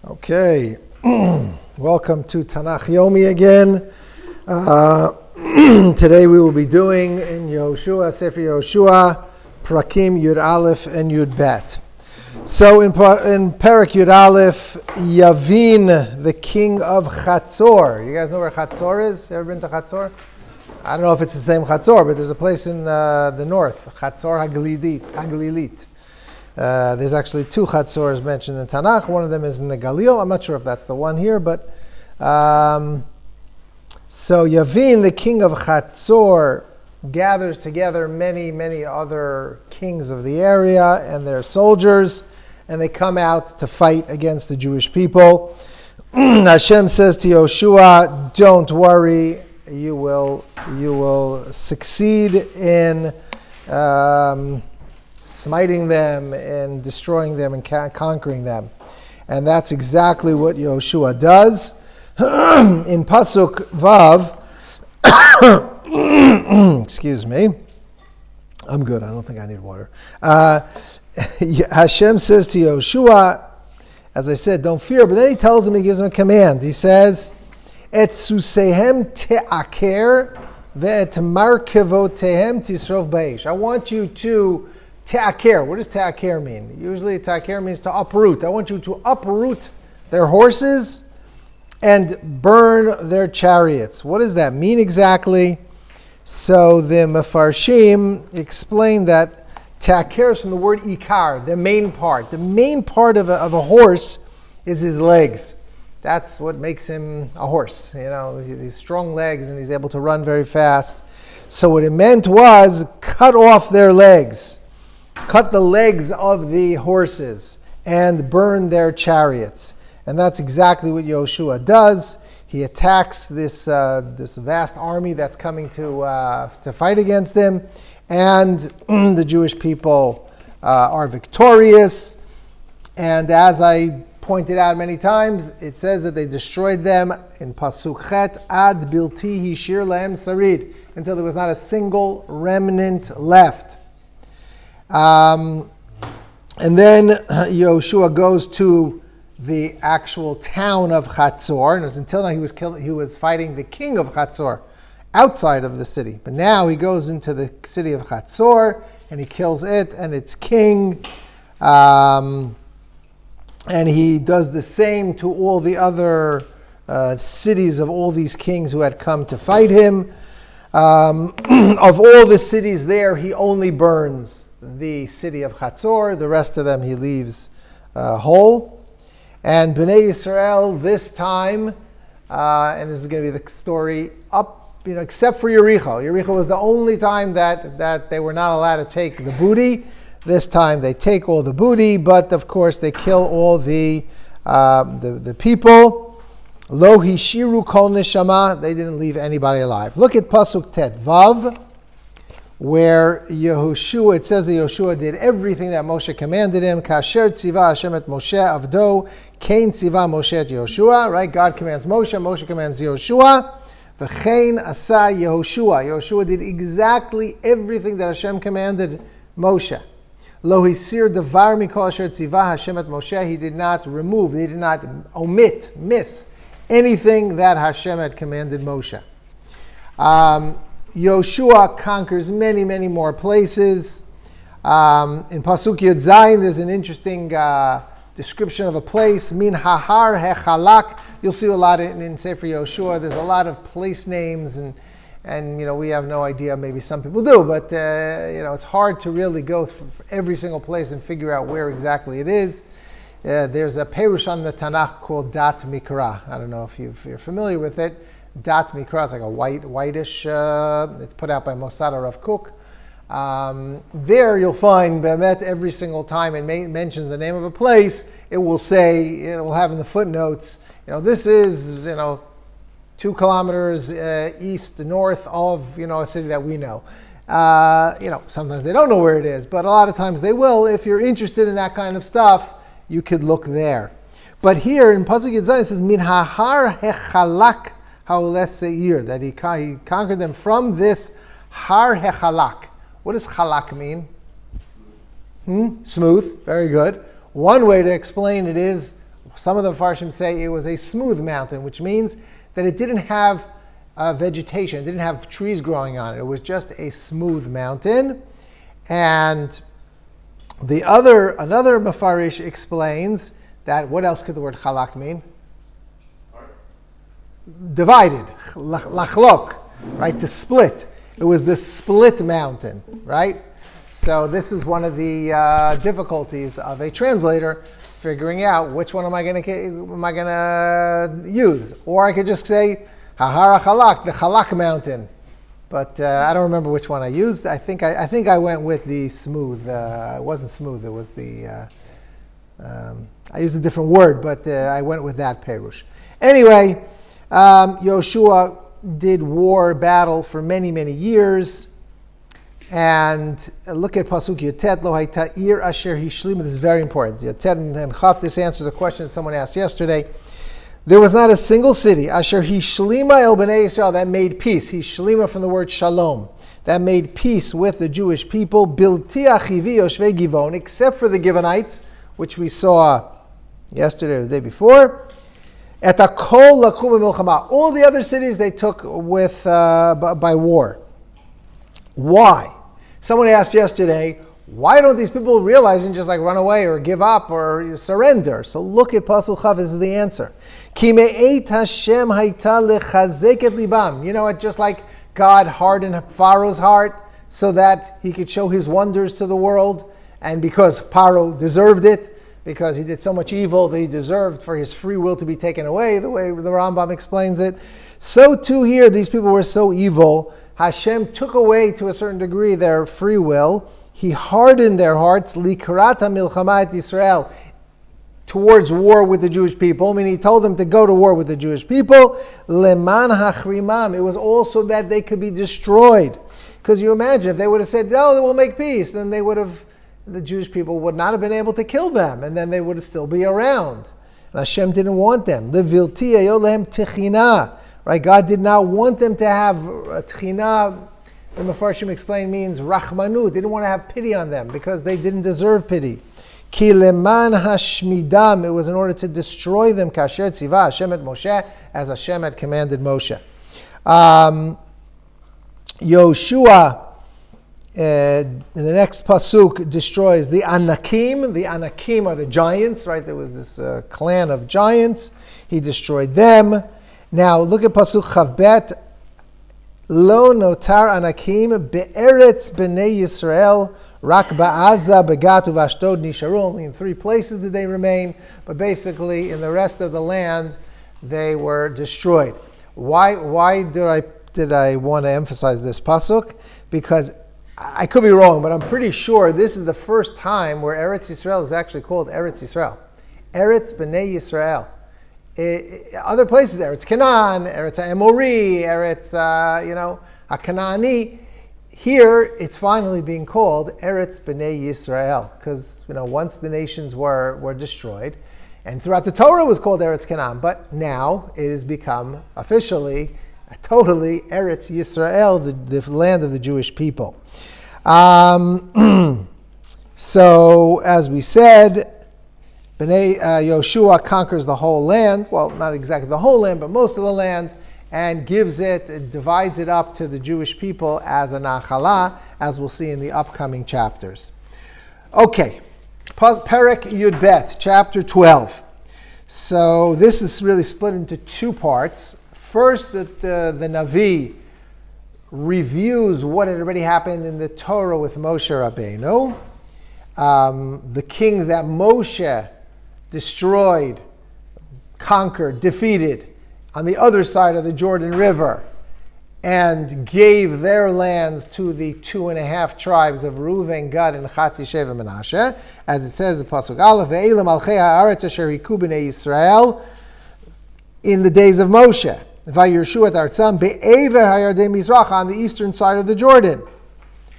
Okay, welcome to Tanakh Yomi again. Today we will be doing in Yehoshua, Sefer Yehoshua, Prakim Yud Aleph and Yud Bet. So in Parak Yud Aleph, Yavin, the king of Chatzor. You guys know where Chatzor is? You ever been to Chatzor? I don't know if it's the same Chatzor, but there's a place in the north, Chatzor Hagalilit. There's actually two Chatzors mentioned in Tanakh. One of them is in the Galil. I'm not sure if that's the one here, but so Yavin, the king of Chatzor, gathers together many other kings of the area and their soldiers, and they come out to fight against the Jewish people. Hashem says to Yehoshua, "Don't worry, you will succeed in smiting them and destroying them and conquering them." And that's exactly what Yehoshua does. In Pasuk Vav, excuse me, I'm good, I don't think I need water. Hashem says to Yehoshua, as I said, don't fear, but then he tells him, he gives him a command. He says, Et susehem te'aker ve'et markevotehem tisrov b'eish. I want you to ta'aker. What does ta'aker mean? Usually ta'aker means to uproot. I want you to uproot their horses and burn their chariots. What does that mean exactly? So the Mefarshim explain that ta'aker is from the word ikar, the main part. The main part of a horse is his legs. That's what makes him a horse. You know, he's strong legs and he's able to run very fast. So what it meant was cut off their legs. Cut the legs of the horses and burn their chariots. And that's exactly what Yehoshua does. He attacks this vast army that's coming to fight against him. And the Jewish people are victorious. And as I pointed out many times, it says that they destroyed them in Pasuk Chet, ad bilti hishir lahem sarid, until there was not a single remnant left. And then Yehoshua goes to the actual town of Chatzor, and it was until now he was fighting the king of Chatzor outside of the city. But now he goes into the city of Chatzor and he kills it and its king. And he does the same to all the other cities of all these kings who had come to fight him. Of all the cities there, he only burns the city of Chatzor. The rest of them he leaves whole. And Bnei Yisrael this time, and this is going to be the story except for Yericho. Yericho was the only time that they were not allowed to take the booty. This time they take all the booty, but of course they kill all the people. Lo hishiru kol neshama, they didn't leave anybody alive. Look at Pasuk Tet Vav, where Yehoshua, it says that Yehoshua did everything that Moshe commanded him. Kasher tziva Hashem et Moshe avdo, kein tziva Moshe et Yehoshua. Right? God commands Moshe, Moshe commands Yehoshua. V'chein asa Yehoshua. Yehoshua did exactly everything that Hashem commanded Moshe. Lo hisir devar mikol asher tziva Hashem et Moshe. He did not remove, he did not miss anything that Hashem had commanded Moshe. Yehoshua conquers many more places. In Pasuk Yud Zayin, there's an interesting description of a place. Min hahar hechalak. You'll see a lot in Sefer Yehoshua. There's a lot of place names, and we have no idea. Maybe some people do, but it's hard to really go for every single place and figure out where exactly it is. There's a perush on the Tanakh called Dat Mikra. I don't know if you're familiar with it. Dat Mikra is like a whitish. It's put out by Mossad Rav Kook. There you'll find Be'emet every single time it mentions the name of a place. It will have in the footnotes. This is 2 kilometers north of a city that we know. Sometimes they don't know where it is, but a lot of times they will. If you're interested in that kind of stuff, you could look there. But here in Pasuk Yud Zayin it says Min hahar hechalak ha'oleh seir, that he conquered them from this har hechalak. What does chalak mean? Smooth. Very good. One way to explain it is Some of the Farshim say it was a smooth mountain, which means that it didn't have vegetation, it didn't have trees growing on it. It was just a smooth mountain. And another Mefarish explains that, what else could the word chalak mean? Divided, lachlok, right, to split. It was the split mountain, right? So this is one of the difficulties of a translator, figuring out which one am I going to use. Or I could just say, Hahara Chalak, the Chalak mountain. But I don't remember which one I used. I think I went with the smooth. It wasn't smooth, it was the, I used a different word, but I went with that Perush. Anyway, Yehoshua did battle for many, many years. And look at Pasuk Yotet, Lo Haita Ir Asher Hishlima. This is very important. Yotet and Chaf, this answers a question someone asked yesterday. There was not a single city, Asher Hishlima El Bnei Yisrael, that made peace. Hishlima from the word Shalom. That made peace with the Jewish people. Bilti Achivi Yoshvei Givon, except for the Givonites, which we saw yesterday or the day before. At Akol Lakum Milchama. All the other cities they took with by war. Why? Someone asked yesterday, why don't these people realize and just like run away or give up or surrender? So look at Pasuk Chav, this is the answer. Ki me'eit Hashem hayta lechazek et libam. You know what, just like God hardened Pharaoh's heart so that he could show his wonders to the world, and because Pharaoh deserved it, because he did so much evil that he deserved for his free will to be taken away, the way the Rambam explains it. So too here, these people were so evil, Hashem took away to a certain degree their free will. He hardened their hearts, likrat milchama et Yisrael, towards war with the Jewish people. I mean, he told them to go to war with the Jewish people. Leman hachrimam. It was also that they could be destroyed. Because you imagine, if they would have said, no, we'll make peace, then the Jewish people would not have been able to kill them, and then they would still be around. And Hashem didn't want them. Levilti ayolehem techina. Right? God did not want them to have tchina. The Mefarshim explain means rachmanu. Didn't want to have pity on them because they didn't deserve pity. Ki leman hashmidam. It was in order to destroy them. Kasher tziva Hashem et Moshe, as Hashem had commanded Moshe. Yehoshua, in the next pasuk, destroys the Anakim. The Anakim are the giants, right? There was this clan of giants. He destroyed them. Now look at pasuk Chavbet. Lo notar Anakim be'eretz b'nei Yisrael rak ba'aza begat uvashdod nisharu. Only in 3 places did they remain, but basically in the rest of the land they were destroyed. Why did I want to emphasize this pasuk? Because I could be wrong, but I'm pretty sure this is the first time where Eretz Yisrael is actually called Eretz Yisrael. Eretz B'nei Yisrael. Other places, Eretz Canaan, Eretz Amori, Eretz, HaKanaani. Here, it's finally being called Eretz B'nei Yisrael, because once the nations were destroyed, and throughout the Torah it was called Eretz Canaan, but now it has become officially, totally Eretz Yisrael, the land of the Jewish people. So, as we said, Yehoshua conquers the whole land. Well, not exactly the whole land, but most of the land, and divides it up to the Jewish people as a nachala, as we'll see in the upcoming chapters. Okay, Perek Yud Bet, chapter 12. So this is really split into 2 parts. First, the Navi reviews what had already happened in the Torah with Moshe Rabbeinu. The kings that Moshe destroyed, conquered, defeated on the other side of the Jordan River, and gave their lands to the 2.5 tribes of Reuven, Gad, and Chatzi Sheva Menashe, as it says in Pasuk Aleph, Ve'elam alchei ha'aretz asher hiku b'nei Yisrael, in the days of Moshe. Vayirushu et artzam be'ever hayardei Mizrach, on the eastern side of the Jordan,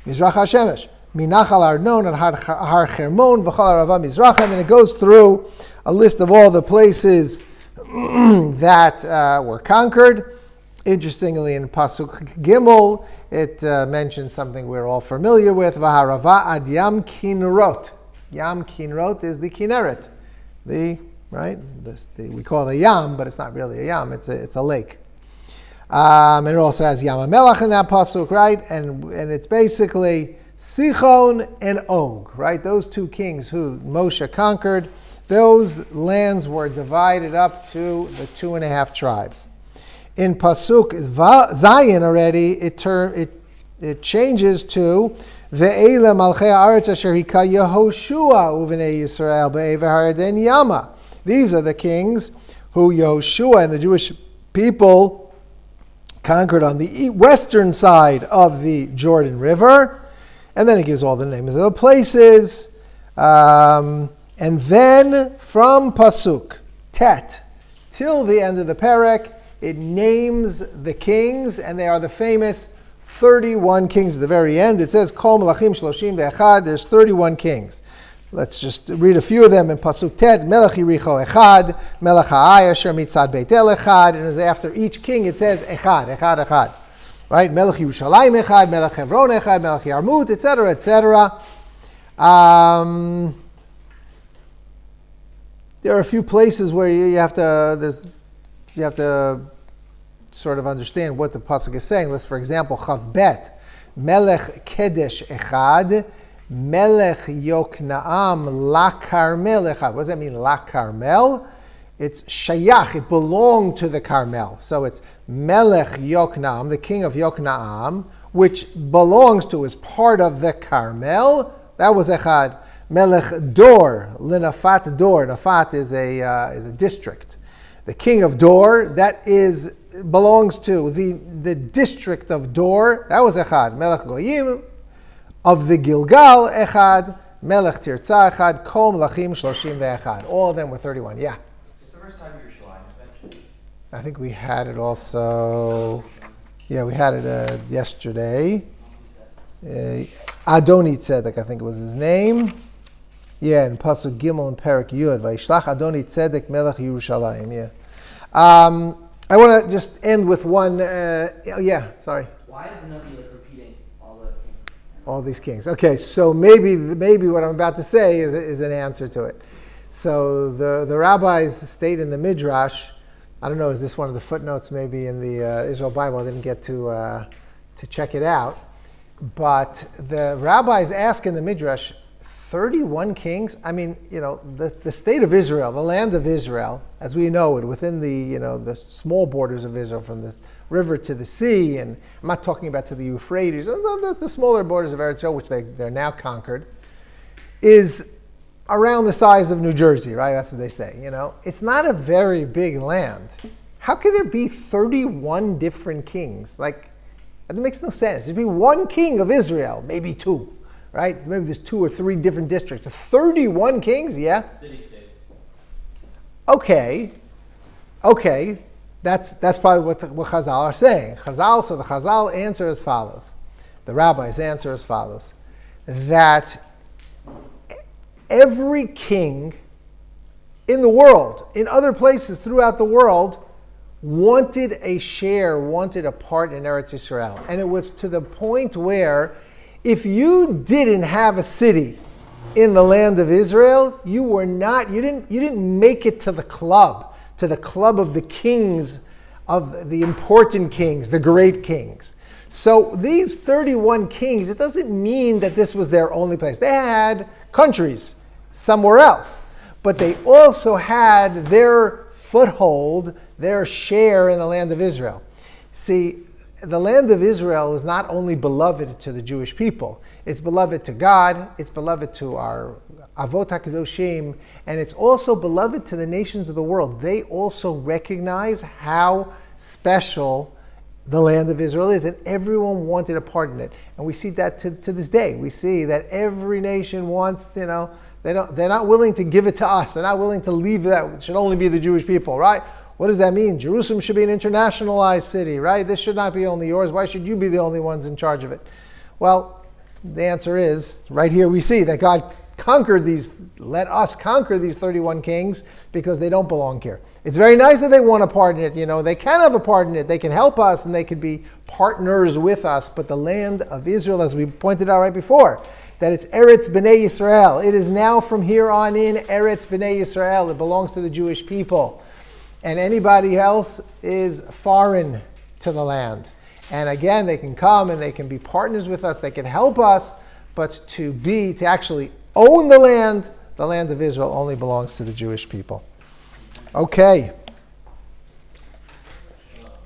Mizrach HaShemesh. Minachal Arnon and Har Chermon v'chal Arava Mizrach, and then it goes through a list of all the places that were conquered. Interestingly, in Pasuk Gimel, it mentions something we're all familiar with: V'harava ad Yam Kinrot. Yam Kinrot is the Kinneret, the right? We call it a yam, but it's not really a yam. It's a lake. And it also has Yam HaMelech in that pasuk, right? And it's basically Sichon and Og, right? Those two kings who Moshe conquered. Those lands were divided up to the 2.5 tribes. In pasuk Zayin already, it changes to Ve'ele Malchei Haaretz Asher Hika Yehoshua Uvnei Yisrael Be'ever Haraden Yama. These are the kings who Yehoshua and the Jewish people conquered on the western side of the Jordan River. And then it gives all the names of the places. And then from Pasuk Tet till the end of the Perek, it names the kings, and they are the famous 31 kings at the very end. It says, Kol Melachim Shloshim Ve'echad, there's 31 kings. Let's just read a few of them in Pasuk Tet. Melech Yericho Echad, Melech Ha'ai Asher Mitzad Beit El Echad, and as after each king it says Echad, Echad, Echad. Right? Melech Yerushalayim Echad, Melech Hebron Echad, Melech Yarmut, etc., etc. There are a few places where you have to sort of understand what the pasuk is saying. Let's, for example, Chav Bet, Melech Kedesh Echad, Melech Yoknaam La Carmel Echad. What does that mean, La Carmel? It's Shayach, it belonged to the Carmel. So it's Melech Yoknaam, the king of Yoknaam, which belongs to, is part of the Carmel. That was Echad. Melech Dor, Linafat Dor. Nafat is a district. The king of Dor, that belongs to the district of Dor. That was Echad. Melech Goyim of the Gilgal Echad. Melech Tirza Echad. Kol Melachim Shloshim Ve'echad. All of them were 31. Yeah. It's the first time Yerushalayim is mentioned. I think we had it also. Yeah, we had it yesterday. Adoni Tzedek, I think it was his name. Yeah, in Pasuk Gimel and Perek Yud, Vayishlach Adoni Tzedek Melech Yerushalayim. Yeah. I want to just end with one. Yeah, sorry. Why is the Navi repeating all these kings? Okay, so maybe what I'm about to say is an answer to it. So the rabbis state in the Midrash. I don't know. Is this one of the footnotes? Maybe in the Israel Bible. I didn't get to check it out. But the rabbis ask in the Midrash, 31 kings? I mean, the state of Israel, the land of Israel, as we know it, within the small borders of Israel, from the river to the sea, and I'm not talking about to the Euphrates, the smaller borders of Israel, which they're now conquered, is around the size of New Jersey, right? That's what they say, It's not a very big land. How could there be 31 different kings? Like, that makes no sense. There'd be one king of Israel, maybe two. Right? Maybe there's 2 or 3 different districts. 31 kings, yeah? City-states. Okay. That's probably what Chazal are saying. So the Chazal answer as follows. The rabbis answer as follows. That every king in the world, in other places throughout the world, wanted a part in Eretz Yisrael. And it was to the point where if you didn't have a city in the land of Israel, you didn't make it to the club of the kings, of the important kings, the great kings. So these 31 kings, it doesn't mean that this was their only place. They had countries somewhere else, but they also had their foothold, their share in the land of Israel. See, the land of Israel is not only beloved to the Jewish people, it's beloved to God, it's beloved to our Avot HaKadoshim, and it's also beloved to the nations of the world. They also recognize how special the land of Israel is, and everyone wanted a part in it. And we see that to this day. We see that every nation wants, they're not willing to give it to us. They're not willing to leave that. It should only be the Jewish people, right? What does that mean? Jerusalem should be an internationalized city, right? This should not be only yours. Why should you be the only ones in charge of it? Well, the answer is, right here we see that God let us conquer these 31 kings because they don't belong here. It's very nice that they want a part in it. They can have a part in it. They can help us and they can be partners with us. But the land of Israel, as we pointed out right before, that it's Eretz B'nai Yisrael. It is now from here on in Eretz B'nai Yisrael. It belongs to the Jewish people. And anybody else is foreign to the land. And again, they can come and they can be partners with us. They can help us. But to actually own the land of Israel only belongs to the Jewish people. Okay.